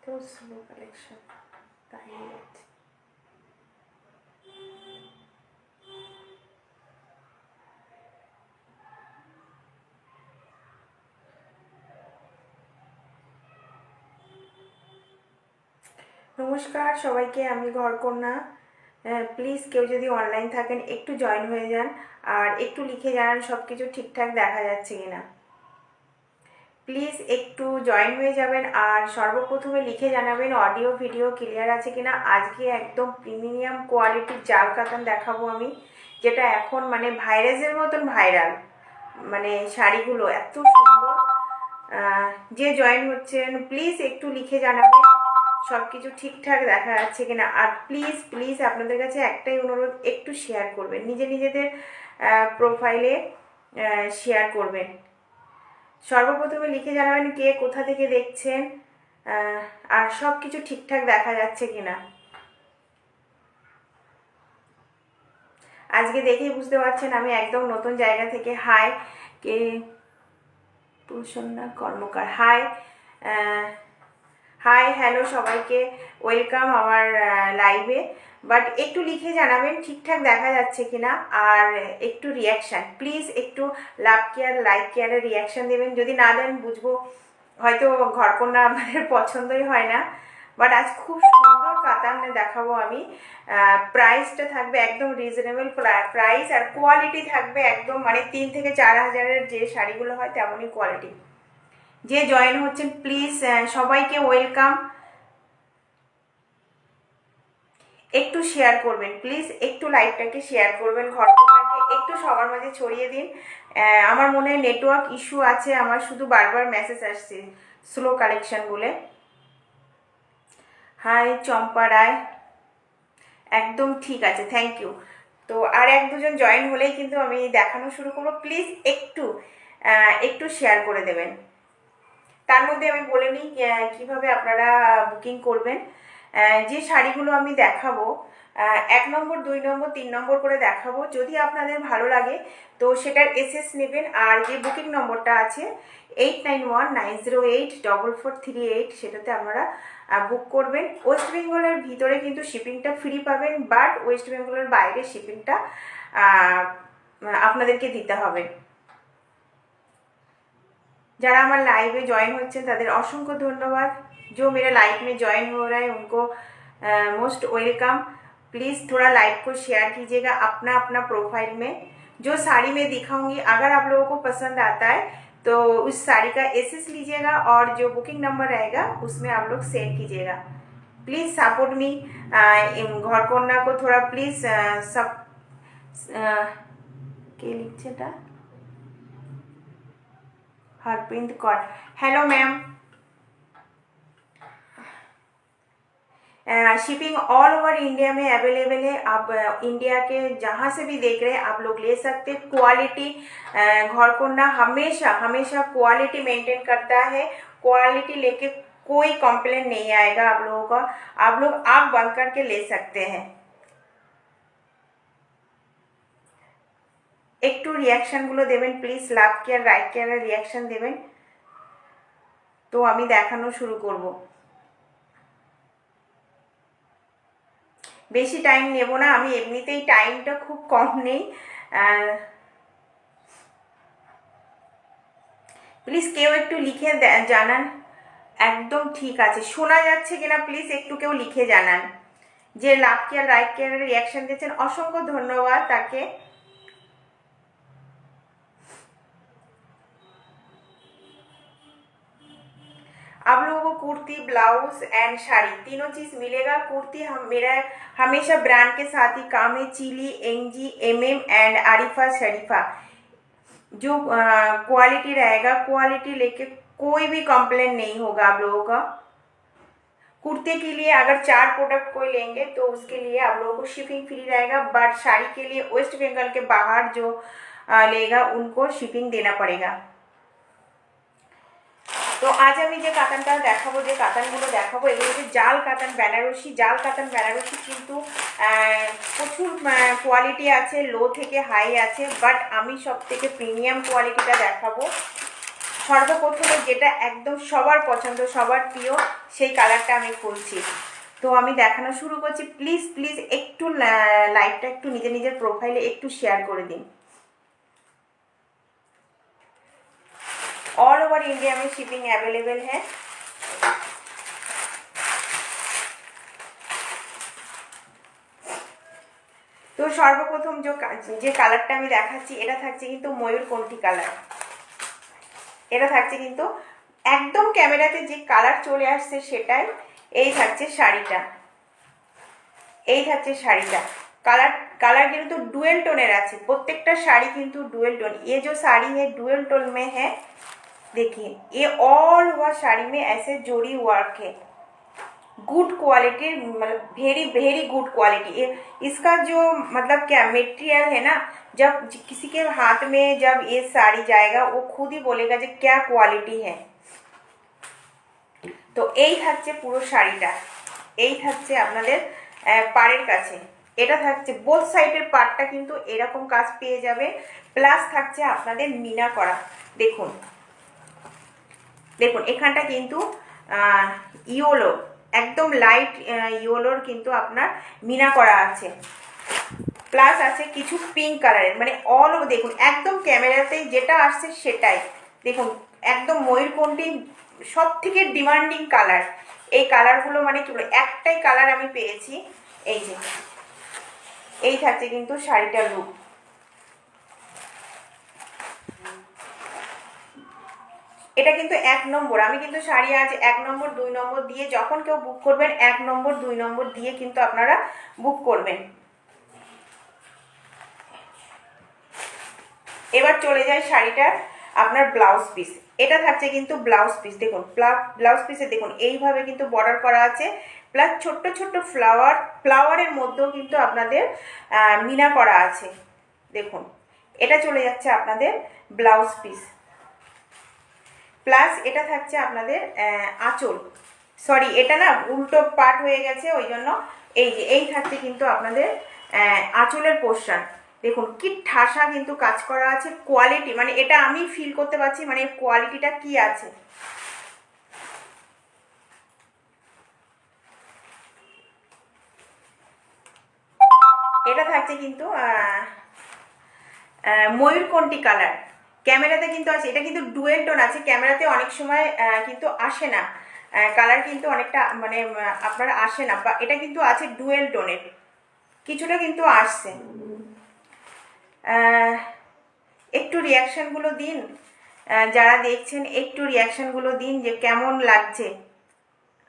তো slow collection তাই হচ্ছে। নমস্কার সবাইকে, আমি ঘরকন্যা। প্লিজ কেউ যদি অনলাইন থাকেন একটু জয়েন হয়ে যান আর একটু লিখে জানান সব কিছু ঠিকঠাক দেখা যাচ্ছে কিনা। প্লিজ একটু জয়েন হয়ে যাবেন আর সর্বপ্রথমে লিখে জানাবেন অডিও ভিডিও ক্লিয়ার আছে কিনা। আজকে একদম প্রিমিয়াম কোয়ালিটির জাল কাতান দেখাবো আমি, যেটা এখন মানে ভাইরাসের মতন ভাইরাল। মানে শাড়িগুলো এত সুন্দর। যে জয়েন হচ্ছেন প্লিজ একটু লিখে জানাবেন সব কিছু ঠিকঠাক দেখা যাচ্ছে কিনা। আর প্লিজ প্লিজ আপনাদের কাছে একটাই অনুরোধ, একটু শেয়ার করবেন, নিজেদের প্রোফাইলে শেয়ার করবেন। সর্বপ্রথমে লিখে জানাবেন কে কোথা থেকে দেখছেন আর সব কিছু ঠিকঠাক দেখা যাচ্ছে কিনা। আজকে দেখেই বুঝতে পারছেন আমি একদম নতুন জায়গা থেকে। হাই কে প্রসন্না কর্মকার, হাই হাই হ্যালো সবাইকে, ওয়েলকাম আমার লাইভে। বাট একটু লিখে জানাবেন ঠিকঠাক দেখা যাচ্ছে কিনা। আর একটু রিয়াকশান প্লিজ, একটু লাভ কেয়ার লাইক কেয়ারের রিয়াকশান দেবেন। যদি না দেন বুঝবো হয়তো ঘরকন্যা আমাদের পছন্দই হয় না। বাট আজ খুব সুন্দর কাতান দেখাবো আমি। প্রাইসটা থাকবে একদম রিজনেবল প্রাইস আর কোয়ালিটি থাকবে একদম মানে 3 থেকে 4 হাজারের যে শাড়িগুলো হয় তেমনই কোয়ালিটি। যে জয়েন হচ্ছেন প্লিজ সবাইকে ওয়েলকাম। একটু শেয়ার করবেন প্লিজ, একটু লাইভটাকে শেয়ার করবেন, ঘরকন্যাকে একটু সবার মাঝে ছড়িয়ে দিন। আমার মনে হয় নেটওয়ার্ক ইস্যু আছে, আমার শুধু বারবার মেসেজ আসছে স্লো কালেকশন বলে। হাই চম্পা রায়, একদম ঠিক আছে, থ্যাংক ইউ। তো আর 1-2 জন জয়েন হলেই কিন্তু আমি দেখানো শুরু করবো। প্লিজ একটু শেয়ার করে দেবেন। তার মধ্যে আমি বলে নিই কীভাবে আপনারা বুকিং করবেন। যে শাড়িগুলো আমি দেখাবো 1 নম্বর 2 নম্বর 3 নম্বর করে দেখাবো। যদি আপনাদের ভালো লাগে তো সেটার এসএস নেবেন। আর যে বুকিং নম্বরটা আছে 8919084438, সেটাতে আপনারা বুক করবেন। ওয়েস্ট বেঙ্গলের ভিতরে কিন্তু শিপিংটা ফ্রি পাবেন, বাট ওয়েস্ট বেঙ্গলের বাইরে শিপিংটা আপনাদেরকে দিতে হবে। যারা আমার लाइव में ज्वाइन होच्छे तादेर असंख्य धन्यवाद। जो मेरे लाइव में ज्वाइन हो रहा है उनको मोस्ट वेलकम। प्लीज़ थोड़ा लाइव को शेयर कीजिएगा अपना अपना प्रोफाइल में। जो साड़ी मैं दिखाऊंगी अगर आप लोगों को पसंद आता है तो उस साड़ी का एसएस लीजिएगा और जो बुकिंग नंबर रहेगा उसमें आप लोग सेंड कीजिएगा। Please support me. घरकन्या को थोड़ा प्लीज़ सब के लिखছেটা Harpreet Kaur, hello ma'am. Shipping all over India में अवेलेबल है। आप इंडिया के जहाँ से भी देख रहे हैं आप लोग ले सकते हैं। क्वालिटी घरकन्या हमेशा हमेशा क्वालिटी मेंटेन करता है। क्वालिटी लेके कोई कंप्लेन नहीं आएगा आप लोगों का। आप लोग आँख बंद करके ले सकते हैं। একটু রিয়াকশানগুলো দেবেন প্লিজ, লাভ কেয়ার রাইট কেয়ারের রিয়াকশান দেবেন। তো আমি দেখানো শুরু করব। বেশি টাইম নেব না, আমি এমনিতেই টাইমটা খুব কম নেই। প্লিজ কেউ একটু লিখে জানান একদম ঠিক আছে শোনা যাচ্ছে কিনা। প্লিজ একটু কেউ লিখে জানান। যে লাভ কেয়ার রাইট কেয়ারের রিয়াকশান দিয়েছেন অসংখ্য ধন্যবাদ তাকে। आप लोगों को कुर्ती ब्लाउज एंड साड़ी तीनों चीज़ मिलेगा। कुर्ती मेरा हमेशा ब्रांड के साथ ही काम है, चिली एंजी एमएम एंड आरिफा शरीफा। जो क्वालिटी रहेगा क्वालिटी लेके कोई भी कंप्लेन नहीं होगा आप लोगों का। कुर्ते के लिए अगर 4 प्रोडक्ट कोई लेंगे तो उसके लिए आप लोगों को शिपिंग फ्री रहेगा, बट साड़ी के लिए वेस्ट बंगाल के बाहर जो लेगा उनको शिपिंग देना पड़ेगा। तो आज আমি যে কাতানটা দেখাবো, যে কাতানগুলো দেখাবো এগুলো হচ্ছে জাল কাতান বেনারসি। জাল কাতান বেনারসি কিন্তু প্রচুর কোয়ালিটি আছে, লো থেকে হাই আছে, বাট আমি সব থেকে প্রিমিয়াম কোয়ালিটিটা দেখাবো। সর্বপ্রথমে যেটা একদম সবার পছন্দ, সবার প্রিয়, সেই কালারটা আমি খুলছি। তো আমি দেখানো শুরু করছি। প্লিজ প্লিজ একটু লাইভটা একটু নিজের প্রোফাইলে একটু শেয়ার করে দিন। ऑल ओवर इंडिया में शिपिंग अवेलेबल है। তো সর্বপ্রথম যে কালারটা আমি দেখাচ্ছি, এটা থাকছে কিন্তু ময়ূরকণ্ঠী কালার। এটা থাকছে কিন্তু একদম ক্যামেরাতে যে কালার চলে আসছে সেটাই। এই থাকছে শাড়িটা, এই থাকছে শাড়িটা। कलर কিন্তু डुअल टोनेर আছে, প্রত্যেকটা শাড়ি কিন্তু डुअल टोन। ये जो साड़ी है डुअल टोन में है, देखिए ये ऑल ओवर साड़ी में ऐसे जोड़ी वर्क है, गुड क्वालिटी, मतलब वेरी वेरी गुड क्वालिटी। इसका जो मतलब क्या मटेरियल है ना, जब किसी के हाथ में जब ये साड़ी जाएगा वो खुद ही बोलेगा जो क्या क्वालिटी है। तो এই থাকছে পুরো শাড়িটা, এই থাকছে আপনাদের পাড়ের কাছে। এটা থাকছে বোথ সাইডের পার্টটা কিন্তু এরকম কাজ পেয়ে যাবে, প্লাস থাকছে আপনাদের মিনা করা। দেখুন দেখুন এখানটা কিন্তু ইয়েলো, একদম লাইট ইয়েলোর কিন্তু আপনার মিনা করা আছে, প্লাস আছে কিছু পিঙ্ক কালারের, মানে অল ওভার। দেখুন একদম ক্যামেরাতে যেটা আসছে সেটাই। দেখুন একদম ময়ূরকণ্ঠী সব থেকে ডিমান্ডিং কালার। এই কালারগুলো মানে কি বলে, একটাই কালার আমি পেয়েছি। এই যে এই থাকছে কিন্তু শাড়িটার লুক। এটা কিন্তু 1 নম্বর। আমি কিন্তু শাড়ি আজ 1 নম্বর 2 নম্বর দিয়ে, যখন কেউ বুক করবেন 1 নম্বর 2 নম্বর দিয়ে কিন্তু আপনারা বুক করবেন। এবার চলে যায় শাড়িটার আপনার ব্লাউজ পিস। এটা থাকছে কিন্তু ব্লাউজ পিস। দেখুন ব্লাউজ পিসে দেখুন এইভাবে কিন্তু বর্ডার করা আছে, প্লাস ছোট্ট ছোট্ট ফ্লাওয়ারের মধ্যেও কিন্তু আপনাদের মিনা করা আছে। দেখুন এটা চলে যাচ্ছে আপনাদের ব্লাউজ পিস, প্লাস এটা থাকছে আপনাদের আঁচল। সরি, এটা না উল্টো পার্ট হয়ে গেছে, ওই জন্য এই যে এই থাকছে কিন্তু আপনাদের আঁচলের পোর্শন। দেখুন কি ঠাসা কিন্তু কাজ করা আছে, কোয়ালিটি মানে এটা আমি ফিল করতে পারছি, মানে কোয়ালিটিটা কি আছে। এটা থাকছে কিন্তু ময়ূরকণ্ঠী কালার। ক্যামেরাতে কিন্তু আছে, এটা কিন্তু ডুয়েল টোন আছে, ক্যামেরাতে অনেক সময় কিন্তু আসে না কালার, কিন্তু অনেকটা মানে আপনার আসে না, বা এটা কিন্তু আছে ডুয়েল টোনের, কিছুটা কিন্তু আসছে। একটু রিয়াকশানগুলো দিন, যারা দেখছেন একটু রিয়াকশানগুলো দিন যে কেমন লাগছে।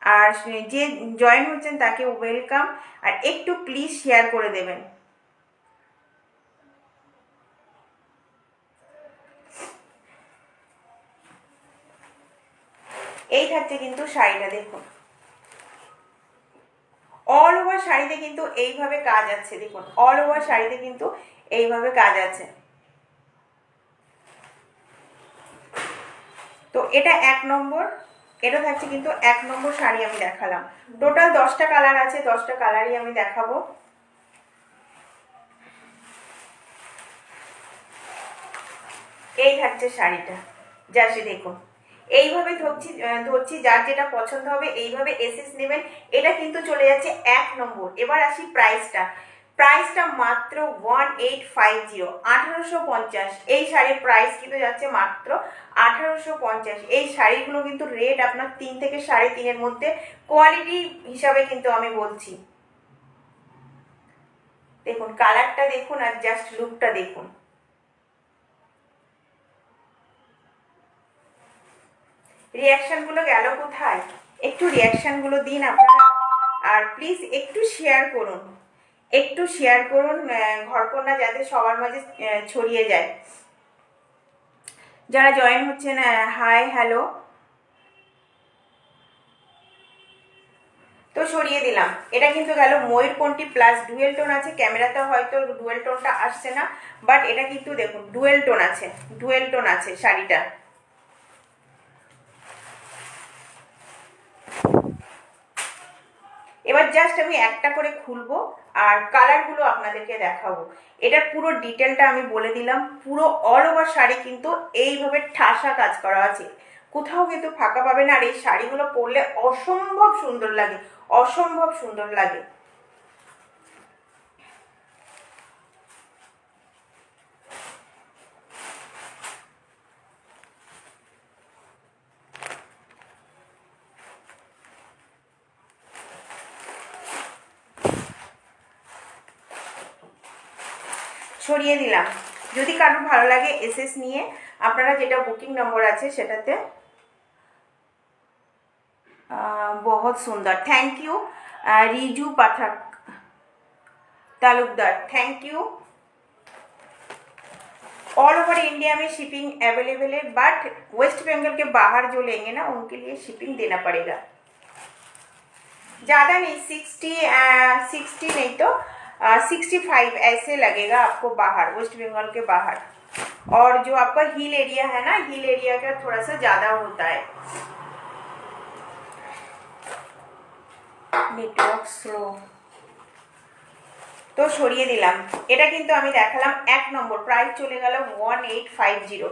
আর যে জয়েন হচ্ছেন তাকে ওয়েলকাম, আর একটু প্লিজ শেয়ার করে দেবেন। এই থাকছে কিন্তু শাড়িটা। দেখুন অল ওভার শাড়িতে কিন্তু এইভাবে কাজ আছে। দেখুন অল ওভার শাড়িতে কিন্তু এইভাবে কাজ আছে। তো এটা 1 নম্বর। এটা থাকছে কিন্তু 1 নম্বর শাড়ি আমি দেখালাম। টোটাল 10টা কালার আছে, 10টা কালারই আমি দেখাবো। এই থাকছে শাড়িটা, জাস্ট দেখুন এইভাবে ধরছি, যার যেটা পছন্দ হবে এইভাবে এসএস নেবেন। এটা কিন্তু চলে যাচ্ছে 1 নম্বর। এবার আসি প্রাইসটা মাত্র 1850, 1850। এই শাড়ির প্রাইস কিন্তু যাচ্ছে মাত্র 1850। এই শাড়িগুলো কিন্তু রেট আপনার 3 থেকে 3.5 মধ্যে, কোয়ালিটি হিসাবে কিন্তু আমি বলছি। দেখুন কালারটা দেখুন আর জাস্ট লুকটা দেখুন। রিয়াকশানগুলো গেল কোথায়? একটু রিয়াকশানগুলো দিন আপনারা, আর প্লিজ একটু শেয়ার করুন, একটু শেয়ার করুন ঘরকন্যা, যাতে সবার মাঝে ছড়িয়ে যায়। যারা জয়েন হচ্ছেন হাই হ্যালো, তো সরিয়ে দিলাম। এটা কিন্তু গেল ময়ূরকণ্ঠী প্লাস ডুয়েল টোন আছে। ক্যামেরাতে হয়তো ডুয়েল টোনটা আসছে না, বাট এটা কিন্তু দেখুন ডুয়েল টোন আছে, ডুয়েল টোন আছে শাড়িটা। এবার জাস্ট আমি একটা করে খুলবো আর কালারগুলো আপনাদেরকে দেখাবো। এটার পুরো ডিটেলটা আমি বলে দিলাম। পুরো অল ওভার শাড়ি কিন্তু এইভাবে ঠাসা কাজ করা আছে, কোথাও কিন্তু ফাঁকা পাবে না। আর এই শাড়িগুলো পরলে অসম্ভব সুন্দর লাগে, অসম্ভব সুন্দর লাগে। ছড়িয়ে দিলাম। যদি কারোর ভালো লাগে এসএস নিয়ে আপনারা যেটা বুকিং নম্বর আছে সেটাতে। বহুত সুন্দর, thank you Riju Pathak Talukdar, thank you. All over India में शिपिंग अवेलेबल है, बट वेस्ट बंगाल के बाहर जो लेंगे ना उनके लिए शिपिंग देना पड़ेगा। ज़्यादा नहीं, 60 नहीं तो 65 ऐसे लगेगा आपको बाहर, वेस्ट बंगाल के बाहर। और जो आपका हिल एरिया है ना, हिल एरिया का थोड़ा सा ज़्यादा होता है। नेटवर्क स्लो তো সরিয়ে দিলাম। এটা কিন্তু আমি দেখালাম 1 নম্বর, প্রাইস চলে গেল 1850,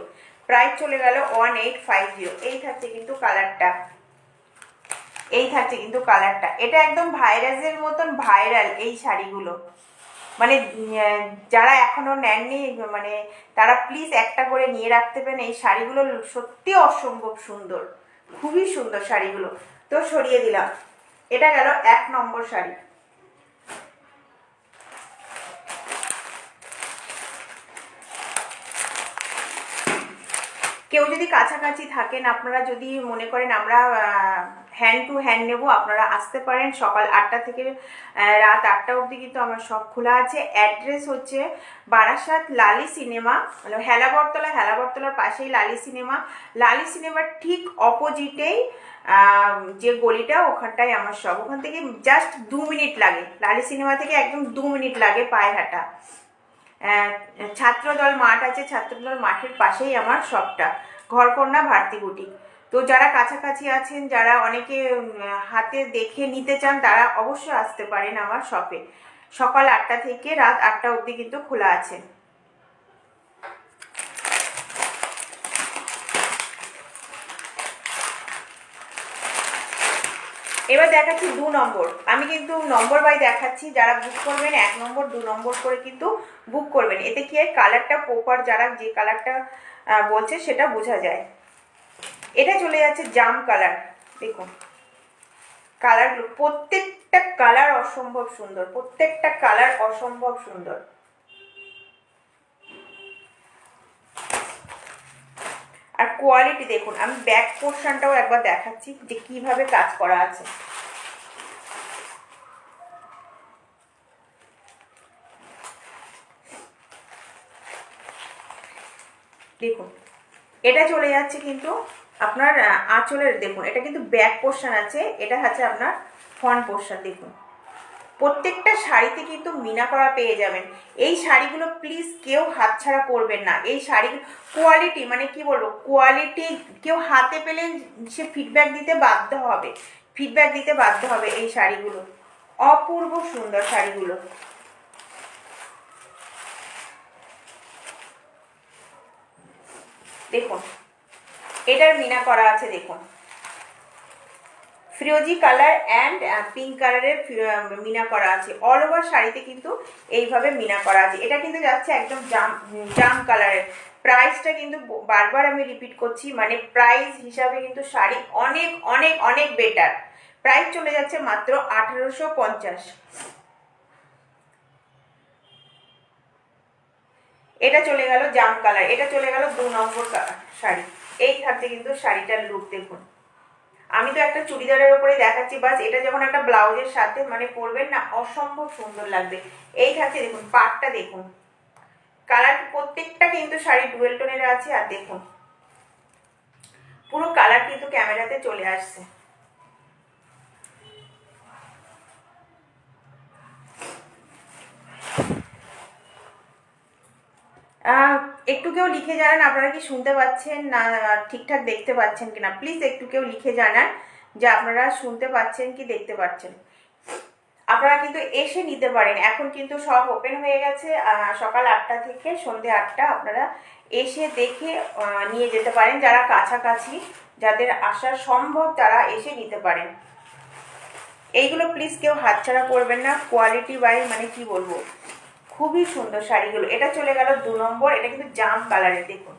প্রাইস চলে গেল 1850। এই থাকছে কিন্তু কালারটা, এই থাকছে কিন্তু কালারটা। এটা একদম ভাইরাসের মতন ভাইরাল এই শাড়িগুলো, মানে যারা এখনো নেননি মানে তারা প্লিজ একটা করে নিয়ে রাখতে পারেন। এই শাড়িগুলো সত্যি অসম্ভব সুন্দর, খুবই সুন্দর শাড়িগুলো। তো সরিয়ে দিলাম। এটা গেল 1 নম্বর শাড়ি। কেউ যদি কাছাকাছি থাকেন, আপনারা যদি মনে করেন আমরা হ্যান্ড টু হ্যান্ড নেব, আপনারা আসতে পারেন। সকাল 8টা থেকে রাত 8টা অবধি কিন্তু আমার সব খোলা আছে। অ্যাড্রেস হচ্ছে বারাসাত লালি সিনেমা, মানে হেলাবরতলার পাশেই লালি সিনেমা। লালি সিনেমার ঠিক অপোজিটেই যে গলিটা, ওখানটাই আমার সব। ওখান থেকে জাস্ট 2 মিনিট লাগে, লালি সিনেমা থেকে একদম 2 মিনিট লাগে পায়ে হাঁটা। ছাত্রদল মাঠ আছে, ছাত্রদল মাঠের পাশেই আমার শপটা, ঘরকন্যা ভারতী বুটিক। তো যারা কাছাকাছি আছেন, যারা অনেকে হাতে দেখে নিতে চান, তারা অবশ্যই আসতে পারেন আমার শপে। সকাল 8টা থেকে রাত 8টা অবধি কিন্তু খোলা আছে। এবার দেখাচ্ছি 2 নম্বর। আমি কিন্তু নম্বর বাই দেখাচ্ছি, যারা বুক করবেন 1 নম্বর 2 নম্বর করে কিন্তু বুক করবেন। এতে কি হয়, কালারটা প্রপার যারা যে কালারটা বলছে সেটা বোঝা যায়। এটা চলে যাচ্ছে জাম কালার। দেখুন কালারগুলো, প্রত্যেকটা কালার অসম্ভব সুন্দর, প্রত্যেকটা কালার অসম্ভব সুন্দর। আর কোয়ালিটি দেখুন। আমি ব্যাক পোর্শনটাও একবার দেখাচ্ছি যে কিভাবে কাজ করা আছে। দেখুন এটা চলে যাচ্ছে কিন্তু আপনার আঁচলের, দেখুন এটা কিন্তু ব্যাক পোর্শন আছে, এটা হচ্ছে আপনার ফ্রন্ট পোর্শন। দেখুন প্রত্যেকটা শাড়িতে কিন্তু মিনা করা পেয়ে যাবেন। এই শাড়িগুলো প্লিজ কেউ হাতছাড়া করবেন না। এই শাড়ি কোয়ালিটি, মানে কি বলবো, কোয়ালিটি কেউ হাতে পেলে সে ফিডব্যাক দিতে বাধ্য হবে, ফিডব্যাক দিতে বাধ্য হবে। এই শাড়িগুলো অপূর্ব সুন্দর শাড়িগুলো। দেখুন এটার মিনা করা আছে, দেখুন ফিরোজি কালার অ্যান্ড পিঙ্ক কালারের মিনা করা আছে। অল ওভার শাড়িতে কিন্তু এইভাবে মিনা করা আছে। এটা কিন্তু যাচ্ছে একদম জাম কালারের। প্রাইসটা কিন্তু বারবার আমি রিপিট করছি, মানে প্রাইস হিসাবে কিন্তু শাড়ি অনেক অনেক অনেক বেটার। প্রাইস চলে যাচ্ছে মাত্র 1850। এটা চলে গেল জাম কালার। এটা চলে গেল 2 নম্বর শাড়ি। এই থাকছে কিন্তু শাড়িটার লুক। দেখুন আমি তো একটা চুড়িদারের উপরে দেখাচ্ছি, বাস এটা যখন একটা ব্লাউজের সাথে মানে পরবেন না, অসম্ভব সুন্দর লাগবে। এই থাকছে, দেখুন পাটটা দেখুন, কালার প্রত্যেকটা কিন্তু শাড়ি ডুয়েল টোনের আছে। আর দেখুন পুরো কালার কিন্তু ক্যামেরাতে চলে আসছে। একটু কেউ লিখে জানান আপনারা কি শুনতে পাচ্ছেন না, ঠিকঠাক দেখতে পাচ্ছেন কিনা। প্লিজ একটু কেউ লিখে জানান যে আপনারা শুনতে পাচ্ছেন কি দেখতে পাচ্ছেন। আপনারা কিন্তু এসে নিতে পারেন। এখন কিন্তু সব ওপেন হয়ে গেছে, সকাল 8টা থেকে সন্ধে 8টা। আপনারা এসে দেখে নিয়ে যেতে পারেন। যারা কাছাকাছি, যাদের আসা সম্ভব, তারা এসে নিতে পারেন। এইগুলো প্লিজ কেউ হাতছাড়া করবেন না। কোয়ালিটি ওয়াইজ মানে কি বলবো, খুবই সুন্দর শাড়িগুলো। এটা চলে গেল 2 নম্বর। এটা কিন্তু জাম কালারের, দেখুন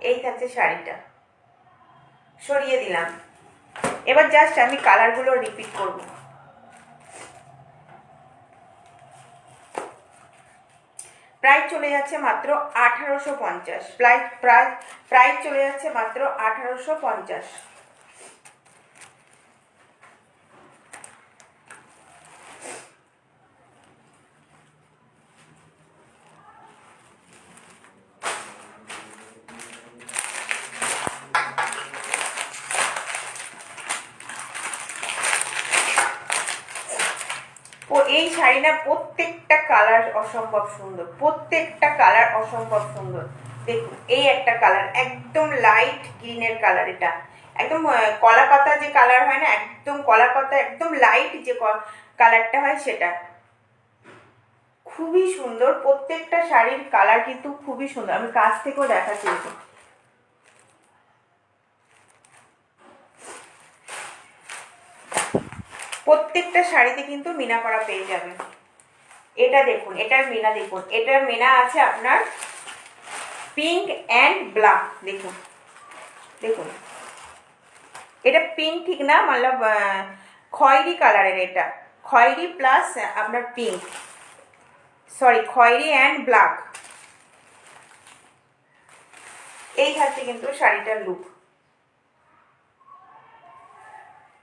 এই থাকছে শাড়িটা। সরিয়ে দিলাম। এবার জাস্ট আমি কালারগুলো রিপিট করব। প্রাইস চলে যাচ্ছে মাত্র 1850। প্রাইস চলে যাচ্ছে মাত্র 1850। ও এই শাড়িটা প্রত্যেকটা কালার অসম্ভব সুন্দর, প্রত্যেকটা কালার অসম্ভব সুন্দর। দেখুন এই একটা কালার, একদম লাইট গ্রিনের কালার। এটা একদম কলা পাতা যে কালার হয় না, একদম কলা পাতা, একদম লাইট যে কালারটা হয় সেটা। খুবই সুন্দর, প্রত্যেকটা শাড়ির কালার কিন্তু খুবই সুন্দর। আমি কাছ থেকেও দেখাচ্ছি। প্রত্যেকটা শাড়িতে কিন্তু মিনা করা পেয়ে যাবেন। এটা দেখুন, এটার মিনা দেখুন, এটার মিনা আছে আপনার পিঙ্ক অ্যান্ড ব্ল্যাক। দেখুন দেখুন, এটা পিঙ্ক ঠিক না, মানে খয়েরি কালারের। এটা খয়েরি প্লাস আপনার পিঙ্ক, সরি খয়েরি অ্যান্ড ব্ল্যাক। এই থাকছে কিন্তু শাড়িটার লুক।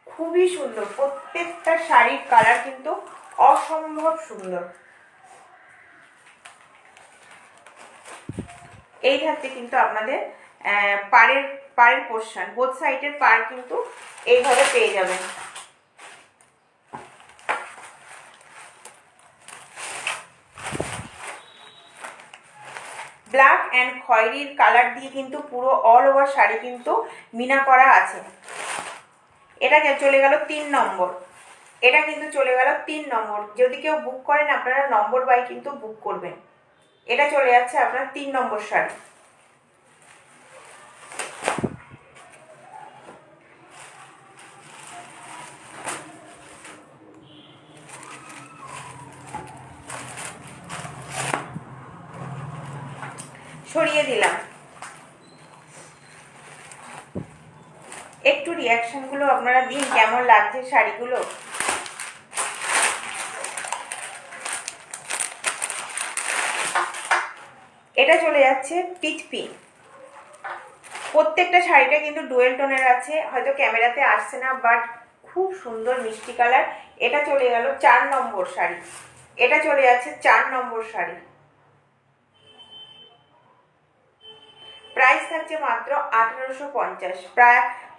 খুবই সুন্দর, প্রত্যেকটা শাড়ির কালার কিন্তু অসম্ভব সুন্দর। এই থাকছে কিন্তু আপনাদের পাড়ের পোর্শন, বোথ সাইডের পাড় কিন্তু এইভাবে পেয়ে যাবেন। ব্ল্যাক অ্যান্ড খয়েরির কালার দিয়ে কিন্তু পুরো অল ওভার শাড়ি কিন্তু মিনা করা আছে। এটা চলে গেল 3 নম্বর। এটা কিন্তু চলে গেল 3 নম্বর। যদি কেউ বুক করেন আপনারা নম্বর বাই কিন্তু বুক করবেন। এটা চলে যাচ্ছে আপনার 3 নম্বর শাড়ি। সরিয়ে দিলাম। একটু রিয়াকশন গুলো আপনারা দিন, কেমন লাগছে শাড়িগুলো। এটা চলে যাচ্ছে পিচ পিঙ্ক। প্রত্যেকটা শাড়িটা কিন্তু ডুয়েল টোনের আছে, হয়তো ক্যামেরাতে আসছে না, বাট খুব সুন্দর মিষ্টি কালার। এটা চলে গেল 4 নম্বর শাড়ি। এটা চলে যাচ্ছে 4 নম্বর শাড়ি। প্রাইস থাকছে মাত্র 1850।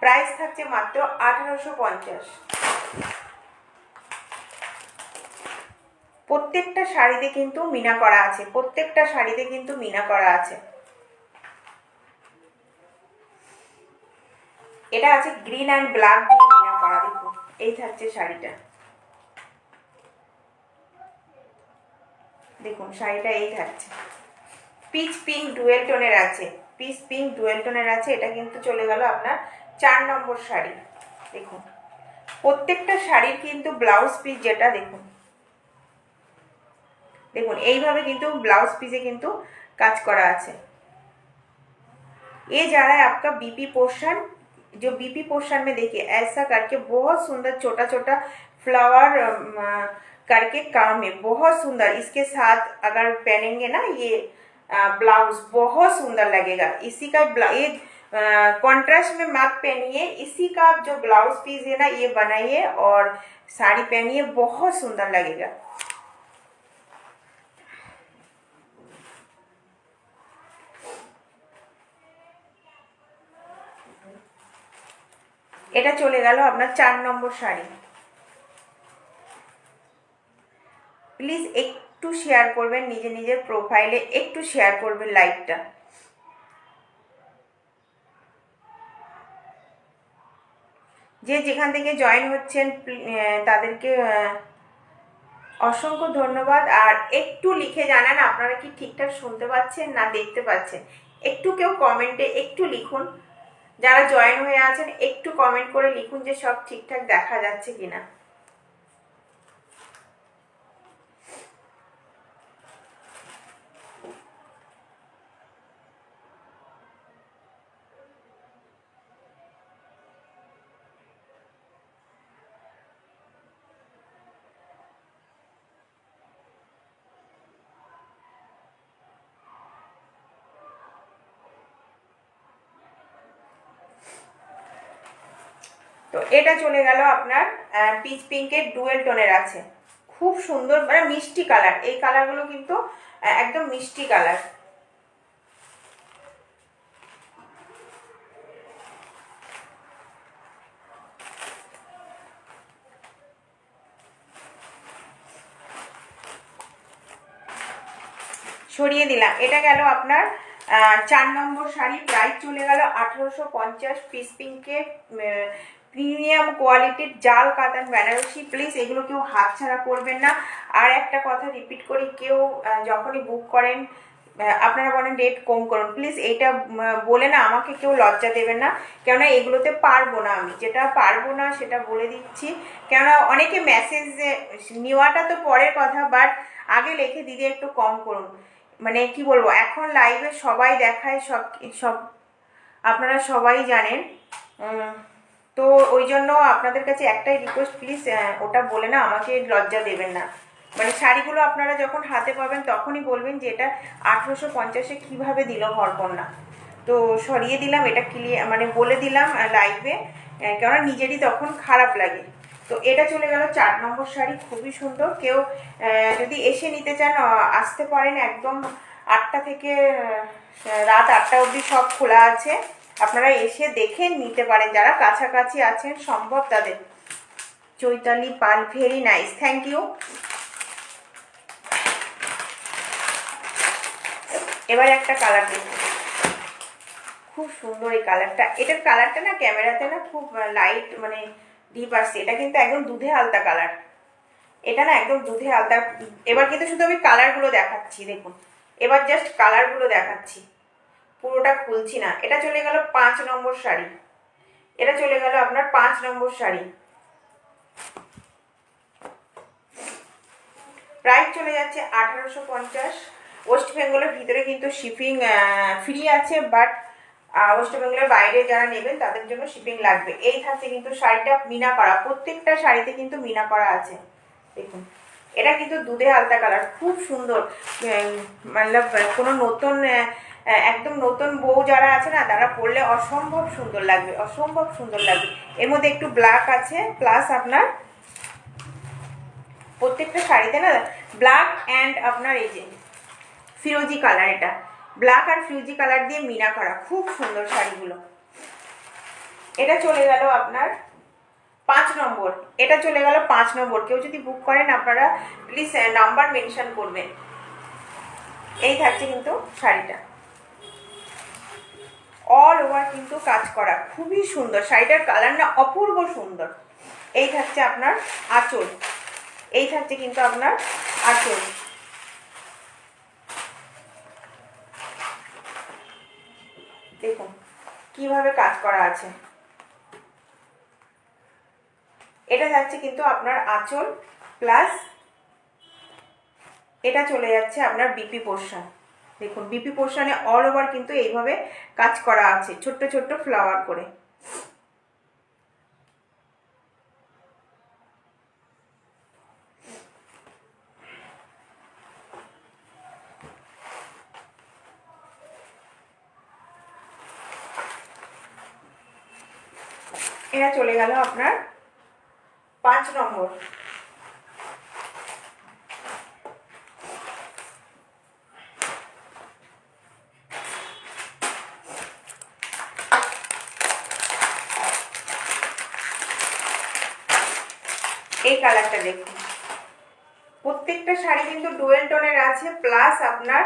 প্রাইস থাকছে মাত্র 1850। প্রত্যেকটা শাড়িতে কিন্তু মিনা করা আছে, প্রত্যেকটা শাড়িতে কিন্তু মিনা করা আছে। এটা আছে গ্রিন অ্যান্ড ব্ল্যাক দিয়ে মিনা করা। দেখুন এই থাকছে শাড়িটা। দেখুন শাড়িটা এই থাকছে, পিচ পিঙ্ক ডুয়েল টোনের আছে, পিচ পিঙ্ক ডুয়েল টোনের আছে। এটা কিন্তু চলে গেল আপনার 4 নম্বর শাড়ি। দেখুন প্রত্যেকটা শাড়ির কিন্তু ব্লাউজ পিস যেটা, দেখুন দেখুন এইভাবে কিন্তু ब्लाउज पीसे কিন্তু কাজ করা আছে। ये जा रहा है आपका बीपी पोर्शन। जो बीपी पोर्शन में देखिए ऐसा करके बहुत सुंदर छोटा छोटा फ्लावर करके काम है, बहुत सुंदर। इसके साथ अगर पहनेंगे ना ये ब्लाउज, बहुत सुंदर लगेगा। इसी का ये कॉन्ट्रास्ट में मत पहनिए, इसी का जो ब्लाउज पीस है ना ये बनाइए और साड़ी पहनिए, बहुत सुंदर लगेगा। এটা চলে গেল আপনার 4 নম্বর শাড়ি। প্লিজ একটু শেয়ার করবেন, নিজের প্রোফাইলে একটু শেয়ার করবেন লাইভটা। যে যেখান থেকে জয়েন হচ্ছেন তাদেরকে অসংখ্য ধন্যবাদ। আর একটু লিখে জানান আপনারা কি ঠিকঠাক শুনতে পাচ্ছেন না দেখতে পাচ্ছেন। একটু কেউ কমেন্টে একটু লিখুন, যারা জয়েন হয়ে আছেন একটু কমেন্ট করে লিখুন যে সব ঠিকঠাক দেখা যাচ্ছে কিনা। তো এটা চলে গেল আপনার পিচ পিঙ্কের ডুয়েল টোনের আছে, খুব সুন্দর মানে মিষ্টি কালার। এই কালারগুলো কিন্তু একদম মিষ্টি কালার। সরিয়ে দিলাম। এটা গেল আপনার 4 নম্বর শাড়ি, প্রাইস চলে গেল 1850। পিস পিঙ্কের প্রিমিয়াম কোয়ালিটির জাল কাতান বেনারসি। প্লিজ এগুলো কেউ হাতছাড়া করবেন না। আর একটা কথা রিপিট করি, কেউ যখনই বুক করেন আপনারা বলেন রেট কম করুন, প্লিজ এইটা বলে না আমাকে কেউ লজ্জা দেবেন না, কেননা এগুলোতে পারবো না। আমি যেটা পারবো না সেটা বলে দিচ্ছি, কেননা অনেকে মেসেজ নেওয়াটা তো পরের কথা, বাট আগে লিখে দিদি একটু কম করুন। মানে কি বলবো, এখন লাইভে সবাই দেখায়, সব আপনারা সবাই জানেন। তো ওই জন্য আপনাদের কাছে একটাই রিকোয়েস্ট, প্লিজ ওটা বলে না আমাকে লজ্জা দেবেন না। মানে শাড়িগুলো আপনারা যখন হাতে পাবেন তখনই বলবেন যে এটা 1850-এ কীভাবে দিল ঘরকন্যা। তো সরিয়ে দিলাম, এটা ক্লিয়ার মানে বলে দিলাম লাইভে, কেননা নিজেরই তখন খারাপ লাগে। তো এটা চলে গেল 4 নম্বর শাড়ি, খুবই সুন্দর। কেউ যদি এসে নিতে চান আসতে পারেন, একদম 8টা থেকে রাত 8টা অবধি সব খোলা আছে, আপনারা এসে দেখে নিতে পারেন যারা কাছাকাছি আছেন সম্ভব তাদের। চৈতালি পাল, ভেরি নাইস, থ্যাংক ইউ। এবার একটা কালার দেখুন, খুব সুন্দর এই কালারটা। এটার কালারটা না ক্যামেরাতে না খুব লাইট মানে ডিপ আসছে, এটা কিন্তু একদম দুধে আলতা কালার। এটা না একদম দুধে আলতা। এবার কিন্তু শুধু আমি কালারগুলো দেখাচ্ছি, দেখুন এবার জাস্ট কালারগুলো দেখাচ্ছি, পুরোটা খুলছি না। এটা চলে গেল 5 নম্বর শাড়ি। এটা চলে গেল আপনার 5 নম্বর শাড়ি, প্রাইস চলে যাচ্ছে 1850। ওয়েস্ট বেঙ্গলের ভিতরে কিন্তু শিপিং ফ্রি আছে, বাট ওয়েস্ট বেঙ্গলের বাইরে যারা নেবেন তাদের জন্য শিপিং লাগবে। এই থাকছে কিন্তু শাড়িটা মিনা করা, প্রত্যেকটা শাড়িতে কিন্তু মিনা করা আছে, দেখুন। এটা কিন্তু দুধে আলতা কালার, খুব সুন্দর। মানে কোনো নতুন একদম নতুন বউ যারা আছে না তারা পরলে অসম্ভব সুন্দর লাগবে, অসম্ভব সুন্দর লাগবে। এর মধ্যে একটু ব্ল্যাক আছে, প্লাস আপনার প্রত্যেকটা শাড়িতে না ব্ল্যাক অ্যান্ড আপনার এই যে ফিরোজি কালার, এটা ব্ল্যাক আর ফিরোজি কালার দিয়ে মিনা করা, খুব সুন্দর শাড়িগুলো। এটা চলে গেল আপনার 5 নম্বর। এটা চলে গেল 5 নম্বর। কেউ যদি বুক করেন আপনারা প্লিজ নাম্বার মেনশন করবেন। এই থাকছে কিন্তু শাড়িটা, অল ওভার কিন্তু কাজ করা, খুবই সুন্দর। শাড়িটার কালার না অপূর্ব সুন্দর। এই থাকছে আপনার আঁচল, এই থাকছে কিন্তু আপনার আঁচল। দেখুন কিভাবে কাজ করা আছে। এটা যাচ্ছে কিন্তু আপনার আঁচল, প্লাস এটা চলে যাচ্ছে আপনার বিপি পোর্শন। দেখুন বিপি পোর্শনে অল ওভার কিন্তু এইভাবে কাজ করা আছে, ছোট্ট ছোট্ট ফ্লাওয়ার করে। এটা চলে গেল আপনার 5 নম্বর। এই কালারটা দেখুন, প্রত্যেকটা শাড়ি কিন্তু ডুয়েল টোনের আছে, প্লাস আপনার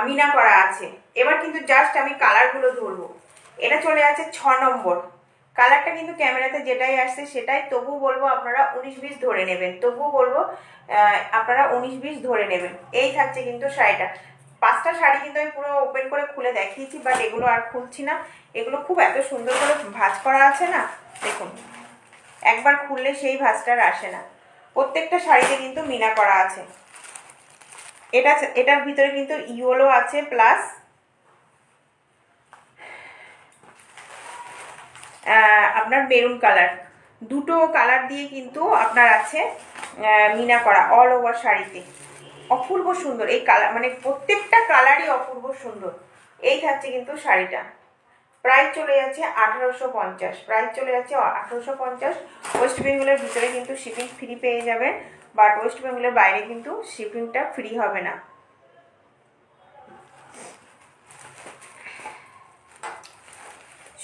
মিনা করা আছে। এবার কিন্তু জাস্ট আমি কালারগুলো ধরবো। এটা চলে আছে 6 নম্বর। কালারটা কিন্তু ক্যামেরাতে যেটাই আসছে সেটাই, তবু বলবো আপনারা 19-20 ধরে নেবেন, তবু বলবো আপনারা 19-20 ধরে নেবেন। এই থাকছে কিন্তু শাড়িটা। 5টা শাড়ি কিন্তু আমি পুরো ওপেন করে খুলে দেখিয়েছি, বাট এগুলো আর খুলছি না। এগুলো খুব এত সুন্দর করে ভাঁজ করা আছে না, দেখুন একবার খুললে সেই ভাঁজটা আর আসে না। প্রত্যেকটা শাড়িতে কিন্তু মিনা করা আছে। এটার ভিতরে কিন্তু ইয়েলো আছে, প্লাস আপনার মেরুন কালার, দুটো কালার দিয়ে কিন্তু আপনার আছে মিনা করা অল ওভার শাড়িতে। অপূর্ব সুন্দর এই কালার, মানে প্রত্যেকটা কালারই অপূর্ব সুন্দর। এই থাকছে কিন্তু শাড়িটা। প্রাইস চলে যাচ্ছে 1850, প্রাইস চলে যাচ্ছে 1850। ওয়েস্ট বেঙ্গলের ভিতরে কিন্তু শিপিং ফ্রি পেয়ে যাবেন, বাট ওয়েস্ট বেঙ্গলের বাইরে কিন্তু শিপিংটা ফ্রি হবে না।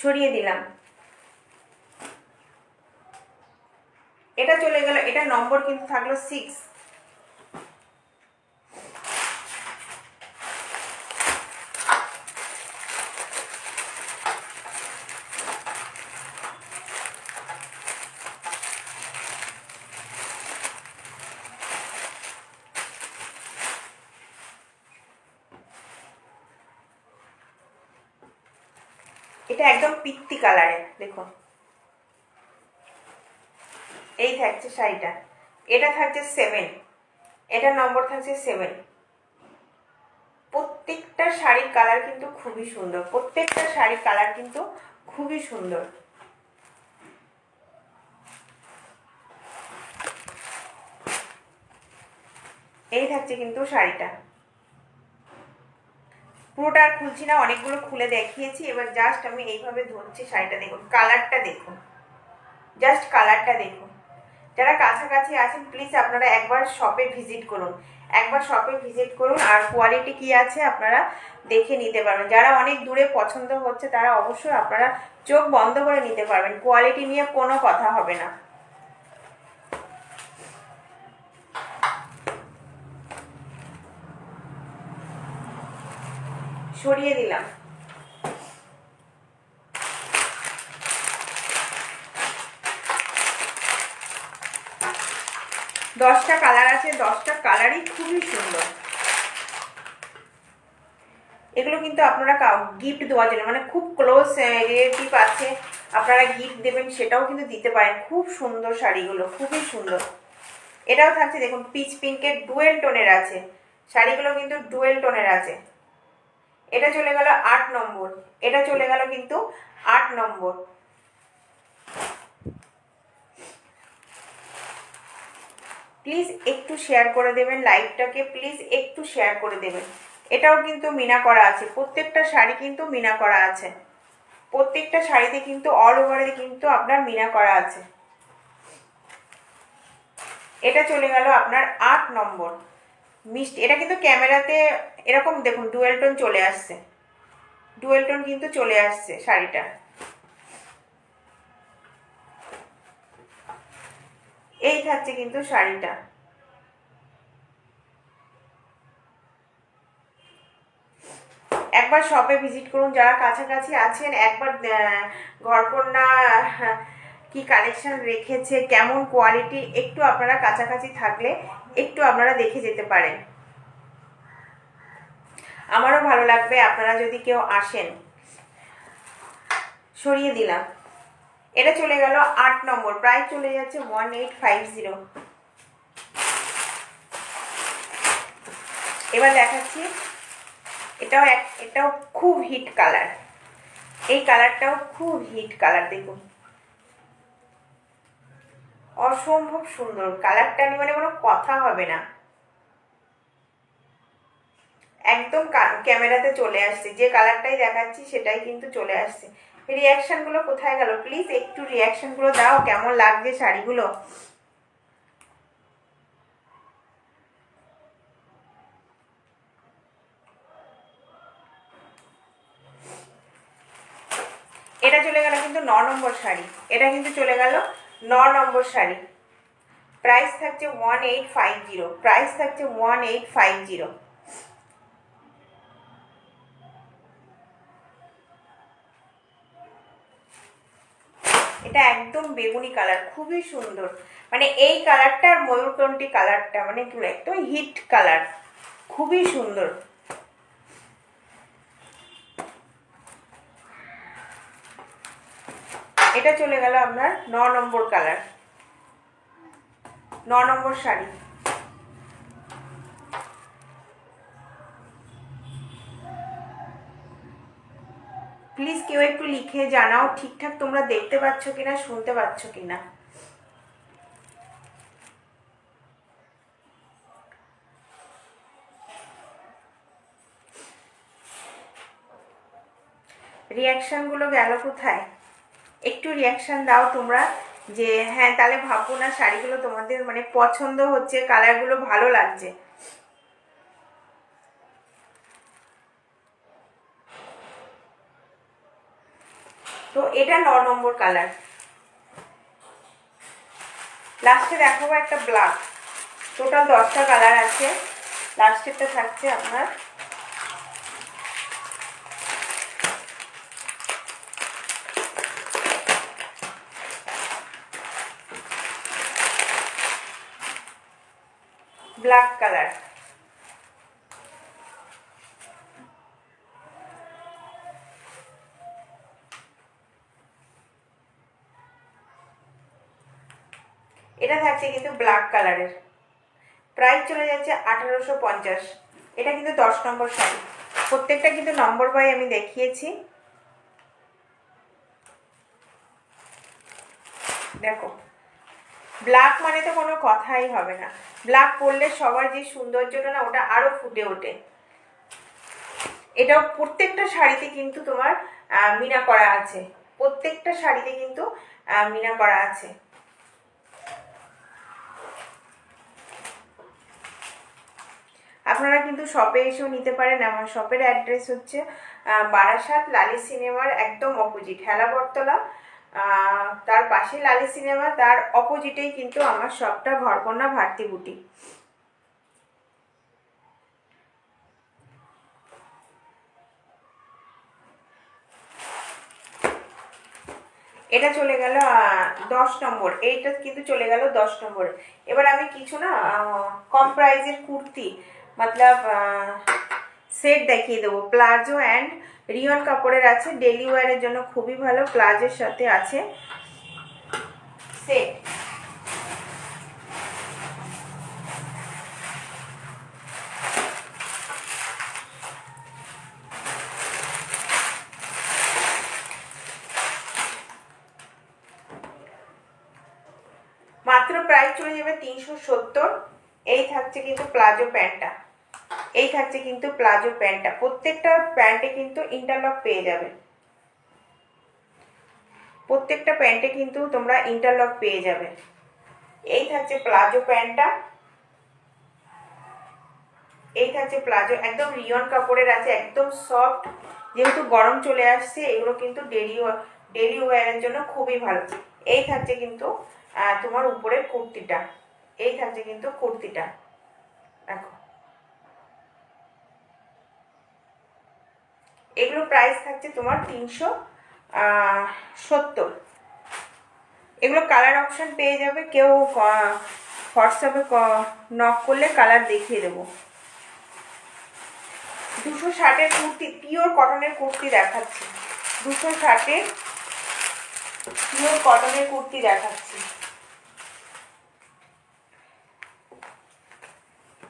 সরিয়ে দিলাম। এটা চলে গেল, এটা নম্বর কিন্তু থাকলো 6। এটা একদম পিত্তি কালারের, দেখুন এই থাকছে শাড়িটা। এটা থাকছে 7, এটা নম্বর থাকছে 7। প্রত্যেকটা শাড়ির কালার কিন্তু খুবই সুন্দর, প্রত্যেকটা শাড়ির কালার কিন্তু খুবই সুন্দর। এই থাকছে কিন্তু শাড়িটা। পুরোটা আর খুলছি না, অনেকগুলো খুলে দেখিয়েছি। এবার জাস্ট আমি এইভাবে ধরছি শাড়িটা, দেখুন কালারটা দেখুন, জাস্ট কালারটা দেখুন। যারা কাছাকাছি আছেন প্লিজ আপনারা একবার শপে ভিজিট করুন, একবার শপে ভিজিট করুন, আর কোয়ালিটি কি আছে আপনারা দেখে নিতে পারবেন। যারা অনেক দূরে পছন্দ হচ্ছে তারা অবশ্যই আপনারা চোখ বন্ধ করে নিতে পারবেন, কোয়ালিটি নিয়ে কোনো কথা হবে না। সরিয়ে দিলাম। দশটা কালার আছে, 10টা কালারই খুবই সুন্দর। এগুলো কিন্তু আপনারা গিফট দেওয়ার জন্য, মানে খুব ক্লোজ রিলেটিভ আছে আপনারা গিফট দেবেন, সেটাও কিন্তু দিতে পারেন। খুব সুন্দর শাড়িগুলো, খুবই সুন্দর। এটাও থাকছে দেখুন পিচ পিঙ্কের ডুয়েল টোনের আছে, শাড়িগুলো কিন্তু ডুয়েল টোনের আছে। এটা চলে গেল 8 নম্বর, এটা চলে গেল কিন্তু 8 নম্বর। প্লিজ একটু শেয়ার করে দেবেন লাইভটাকে, প্লিজ একটু শেয়ার করে দেবেন। এটাও কিন্তু মিনা করা আছে, প্রত্যেকটা শাড়ি কিন্তু মিনা করা আছে, প্রত্যেকটা শাড়িতে কিন্তু অল ওভারে কিন্তু আপনার মিনা করা আছে। এটা চলে গেল আপনার 8 নম্বর মিষ্টি। এটা কিন্তু ক্যামেরাতে এরকম দেখুন ডুয়েল টোন চলে আসছে, ডুয়েল টোন কিন্তু চলে আসছে শাড়িটা। এই থাকছে কিন্তু শাড়িটা। একবার শপে ভিজিট করুন, যারা কাছাকাছি আছেন একবার ঘরকন্যা কি কালেকশন রেখেছে, কেমন কোয়ালিটি, একটু আপনারা কাছাকাছি থাকলে একটু আপনারা দেখে যেতে পারেন। আমারও ভালো লাগবে আপনারা যদি কেউ আসেন। সরিয়ে দিলাম। এটা চলে গেল 8 নম্বর, প্রাইস চলে যাচ্ছে 1850। এবার দেখাচ্ছি, এটাও খুব হিট কালার, এই কালারটাও খুব হিট কালার, দেখুন অসম্ভব সুন্দর কালারটা নিয়ে, মানে কোনো কথা হবে না। একদম ক্যামেরাতে চলে আসছে, যে কালারটাই দেখাচ্ছি সেটাই কিন্তু চলে আসছে। রিয়াকশন গুলো কোথায় গেল? প্লিজ একটু রিয়াকশন গুলো দাও, কেমন লাগছে শাড়িগুলো। এটা চলে গেল কিন্তু 9 নম্বর শাড়ি, এটা কিন্তু চলে গেল 9 নম্বর শাড়ি। প্রাইস থাকছে 1850, প্রাইস থাকছে 1850। এটা একদম বেগুনি কালার, খুবই সুন্দর। মানে এই কালারটা আর ময়ূরকণ্ঠী কালারটা মানে কি একদম হিট কালার, খুবই সুন্দর। এটা চলে গেল আপনার 9 নম্বর কালার, 9 নম্বর শাড়ি। প্লিজ কেউ একটু লিখে জানাও ঠিকঠাক তোমরা দেখতে পাচ্ছ কিনা, শুনতে পাচ্ছ কিনা। রিয়াকশানগুলো গেল কোথায়? একটু রিয়াকশান দাও তোমরা, যে হ্যাঁ তাহলে ভাববো না শাড়িগুলো তোমাদের মানে পছন্দ হচ্ছে, কালারগুলো ভালো লাগছে। তো এটা 9 নম্বর কালার। লাস্টে দেখাবো একটা ব্ল্যাক। টোটাল 10টা কালার আছে, লাস্টেরটা থাকছে আপনার ব্ল্যাক কালার। এটা থাকছে কিন্তু ব্ল্যাক কালারের, প্রাইস চলে যাচ্ছে 1850। এটা কিন্তু 10 নম্বর শাড়ি, প্রত্যেকটা কিন্তু নম্বর বাই আমি দেখিয়েছি। দেখো ব্ল্যাক মানে তো কোনো কথাই হবে না, ব্ল্যাক পরলে সবার যে সৌন্দর্যটা না ওটা আরো ফুটে ওঠে। এটাও প্রত্যেকটা শাড়িতে কিন্তু তোমার মিনা করা আছে, প্রত্যেকটা শাড়িতে কিন্তু মিনা করা আছে। আপনারা কিন্তু শপে এসেও নিতে পারেন। আমার শপের অ্যাড্রেস হচ্ছে বারাসাত লালি সিনেমার একদম অপোজিট, হেলা বটতলা, তার পাশে লালি সিনেমা, তার অপোজিটেই কিন্তু আমার শপটা, ঘরকন্যা ভারতী বুটি। এটা চলে গেল 10 নম্বর, এইটা কিন্তু চলে গেল 10 নম্বর। এবার আমি কিছু না কম প্রাইজের কুর্তি মতলব সেট দেখিয়ে দেবো। প্লাজো অ্যান্ড রিয়ন কাপড়ের আছে, ডেলি ওয়্যারের জন্য খুবই ভালো। প্লাজোর সাথে আছে সেট। মাত্র প্রাইস চলে যাবে 370। এই থাকছে কিন্তু প্লাজো প্যান্টটা, এই থাকছে কিন্তু প্লাজো প্যান্টটা। প্রত্যেকটা প্যান্টে কিন্তু ইন্টারলক পেয়ে যাবে, প্রত্যেকটা প্যান্টে কিন্তু তোমরা ইন্টারলক পেয়ে যাবে। এই থাকছে প্লাজো প্যান্টটা, এই থাকছে প্লাজো, একদম রিয়ন কাপড়ের আছে, একদম সফট। যেহেতু গরম চলে আসছে, এগুলো কিন্তু ডেলি ওয়্যারের জন্য খুবই ভালো। এই থাকছে কিন্তু তোমার উপরের কুর্তিটা, এই থাকছে কিন্তু কুর্তিটা। দেখো এগুলো প্রাইস থাকছে তোমার 370। এগুলো কালার অপশন পেয়ে যাবে, কেউ হোয়াটসঅ্যাপে নক করলে কালার দেখিয়ে দেবো। 260-এর কুর্তি, পিওর কটনের কুর্তি দেখাচ্ছি, 260-এর পিওর কটনের কুর্তি দেখাচ্ছি।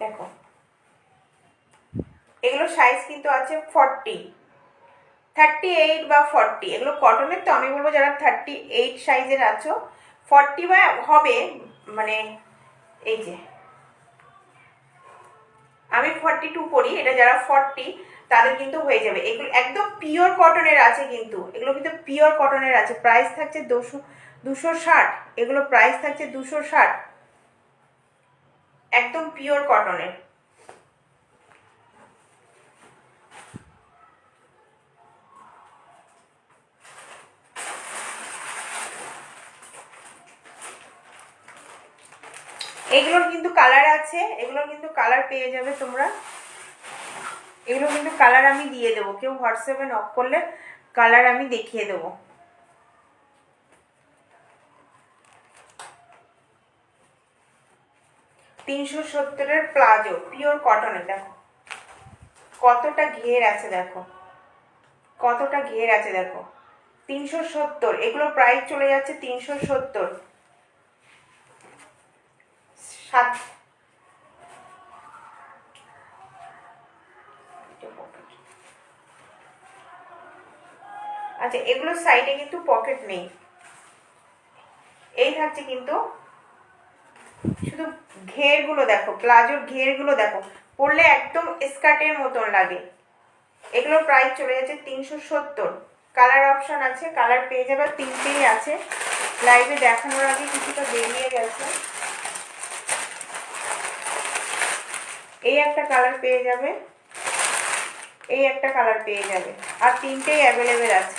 দেখো এগুলো সাইজ কিন্তু আছে 40, 38 বা 40। এগুলো কটনের, তো আমি বলবো যারা 38 সাইজের আছো, 40 বা হবে, মানে এই যে আমি 42 পরি, এটা যারা 40 তাদের কিন্তু হয়ে যাবে। এগুলো একদম পিওর কটনের আছে, কিন্তু এগুলো কিন্তু পিওর কটনের আছে। প্রাইস থাকছে 260, এগুলো প্রাইস থাকছে 260, একদম পিওর কটনের। এগুলোর কিন্তু কালার আছে, এগুলোর কিন্তু কালার পেয়ে যাবে তোমরা। এগুলো কিন্তু কালার আমি দিয়ে দেবো, কেউ হোয়াটসঅ্যাপে নক করলে কালার আমি দেখিয়ে দেবো। 370-এর প্লাজো, পিওর কটনের। দেখো কতটা ঘের আছে, দেখো কতটা ঘের আছে, দেখো 370। এগুলো প্রাইস চলে যাচ্ছে 370। আচ্ছা, এগুলোর সাইডে কিন্তু পকেট নেই, এই থাকছে কিন্তু শুধু ঘেরগুলো। দেখো প্লাজোর ঘেরগুলো দেখো, পরলে একদম স্কার্টের মতন লাগে। এগুলোর প্রাইস চলে যাচ্ছে 370। কালার অপশন আছে, কালার পেয়ে যাবে, 3টেই আছে। লাইভে দেখানোর আগে কিছুটা বেরিয়ে গেছে। এই একটা কালার পেয়ে যাবে, এই একটা কালার পেয়ে যাবে, আর 3টেই অ্যাভেলেবেল আছে।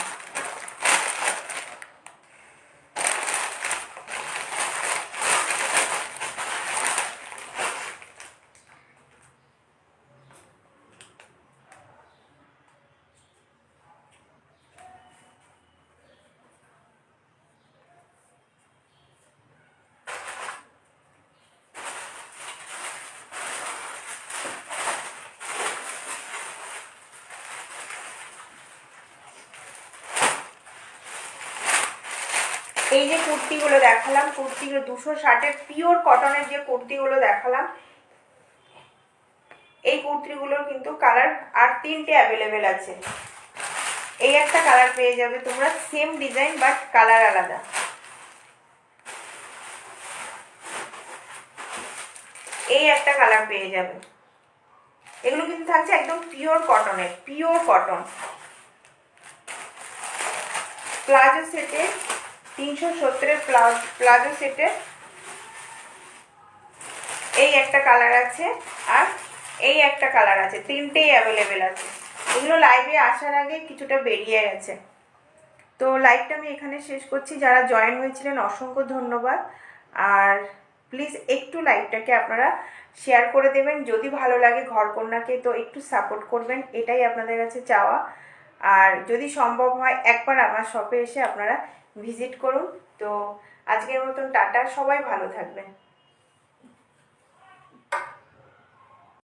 এই যে কুর্তিগুলো দেখালাম, কুর্তিগুলো 260-এর পিওর কটনের যে কুর্তিগুলো দেখালাম, এই কুর্তিগুলোর কিন্তু কালার আর 3টে অ্যাভেলেবেল আছে। এই একটা কালার পেয়ে যাবে তোমরা, সেম ডিজাইন বাট কালার আলাদা। এই একটা কালার পেয়ে যাবে। এগুলো কিন্তু থাকছে একদম পিওর কটনের, পিওর কটন। প্লাজো সেটে 370-এর প্লাজো সেটে এই একটা কালার আছে, আর এই একটা কালার আছে, 3টেই অ্যাভেলেবেল আছে। এগুলো লাইভে আসার আগে কিছুটা বেরিয়ে গেছে। তো লাইভটা আমি এখানে শেষ করছি। যারা জয়েন হয়েছিলেন অসংখ্য ধন্যবাদ। আর প্লিজ একটু লাইভটাকে আপনারা শেয়ার করে দেবেন, যদি ভালো লাগে ঘরকন্যাকে তো একটু সাপোর্ট করবেন, এটাই আপনাদের কাছে চাওয়া। আর যদি সম্ভব হয় একবার আমার শপে এসে আপনারা ভিজিট করুন। তো আজকের মতন টাটা, সবাই ভালো থাকবেন।